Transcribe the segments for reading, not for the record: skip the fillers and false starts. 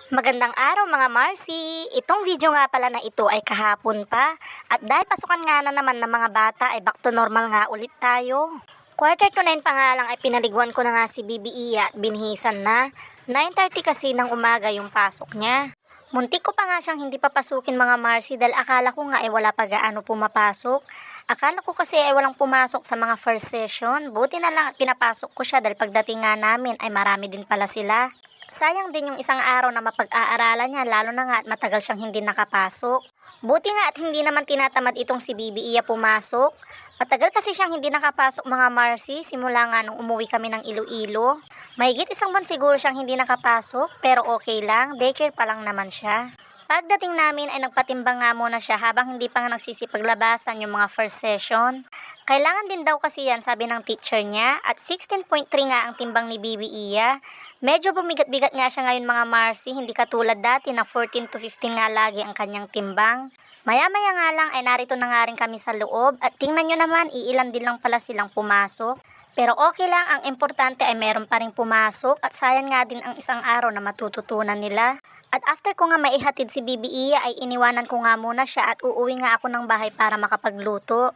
Magandang araw mga Marcy! Itong video nga pala na ito ay kahapon pa. At dahil pasukan nga na naman ng mga bata ay back to normal nga ulit tayo. Quarter to 9 pa nga lang ay pinaliguan ko na nga si Bibi Iya at binhisan na. 9:30 kasi ng umaga yung pasok niya. Muntik ko pa nga siyang hindi papasukin mga Marcy dahil akala ko nga ay wala pa gaano pumapasok. Akala ko kasi ay walang pumasok sa mga first session. Buti na lang at pinapasok ko siya dahil pagdating nga namin ay marami din pala sila. Sayang din yung isang araw na mapag-aaralan niya lalo na nga at matagal siyang hindi nakapasok. Buti nga at hindi naman tinatamad itong si Bibi Iya pumasok. Matagal kasi siyang hindi nakapasok mga Marcy simula nga nung umuwi kami ng Iloilo. Mahigit isang buwan siguro siyang hindi nakapasok pero okay lang, daycare pa lang naman siya. Pagdating namin ay nagpatimbang nga muna siya habang hindi pa nga nagsisipaglabasan yung mga first session. Kailangan din daw kasi yan sabi ng teacher niya at 16.3 nga ang timbang ni Bibi Iya. Medyo bumigat-bigat nga siya ngayon mga Marcy, hindi katulad dati na 14 to 15 nga lagi ang kanyang timbang. Maya-maya nga lang ay narito na nga rin kami sa loob at tingnan nyo naman iilan din lang pala silang pumasok. Pero okay lang, ang importante ay meron pa rin pumasok at sayang nga din ang isang araw na matututunan nila. At after ko nga maihatid si Bibi Iya ay iniwanan ko nga muna siya at uuwi nga ako ng bahay para makapagluto.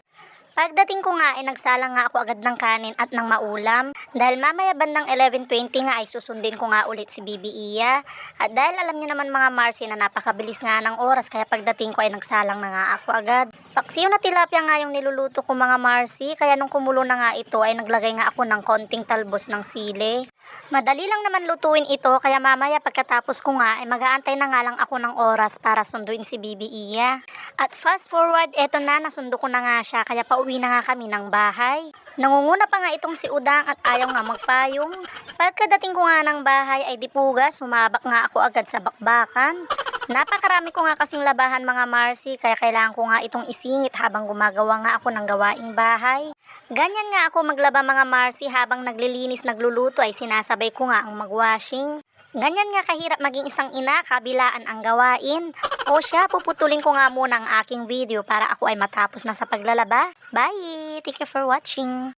Pagdating ko nga ay nagsalang nga ako agad ng kanin at ng maulam dahil mamaya bandang 11:20 nga ay susundin ko nga ulit si Bibi Iya. At dahil alam niyo naman mga Marcy na napakabilis nga ng oras kaya pagdating ko ay nagsalang na nga ako agad. Paksiw na tilapia nga yung niluluto ko mga Marcy kaya nung kumulo na nga ito ay naglagay nga ako ng konting talbos ng sili. Madali lang naman lutuin ito kaya mamaya pagkatapos ko nga ay mag-aantay na nga lang ako ng oras para sunduin si Bibi Iya. At fast forward, eto na nasundo ko na nga siya kaya pauwi na nga kami ng bahay. Nangunguna pa nga itong si Udang at ayaw nga magpayong. Pagkadating ko nga ng bahay ay dipuga, sumabak nga ako agad sa bakbakan. Napakarami ko nga kasing labahan mga Marcy kaya kailangan ko nga itong isingit habang gumagawa nga ako ng gawaing bahay. Ganyan nga ako maglaba mga Marcy habang naglilinis nagluluto ay sinasabay ko nga ang magwashing. Ganyan nga kahirap maging isang ina, kabilaan ang gawain. O siya, puputulin ko nga muna ang aking video para ako ay matapos na sa paglalaba. Bye! Thank you for watching!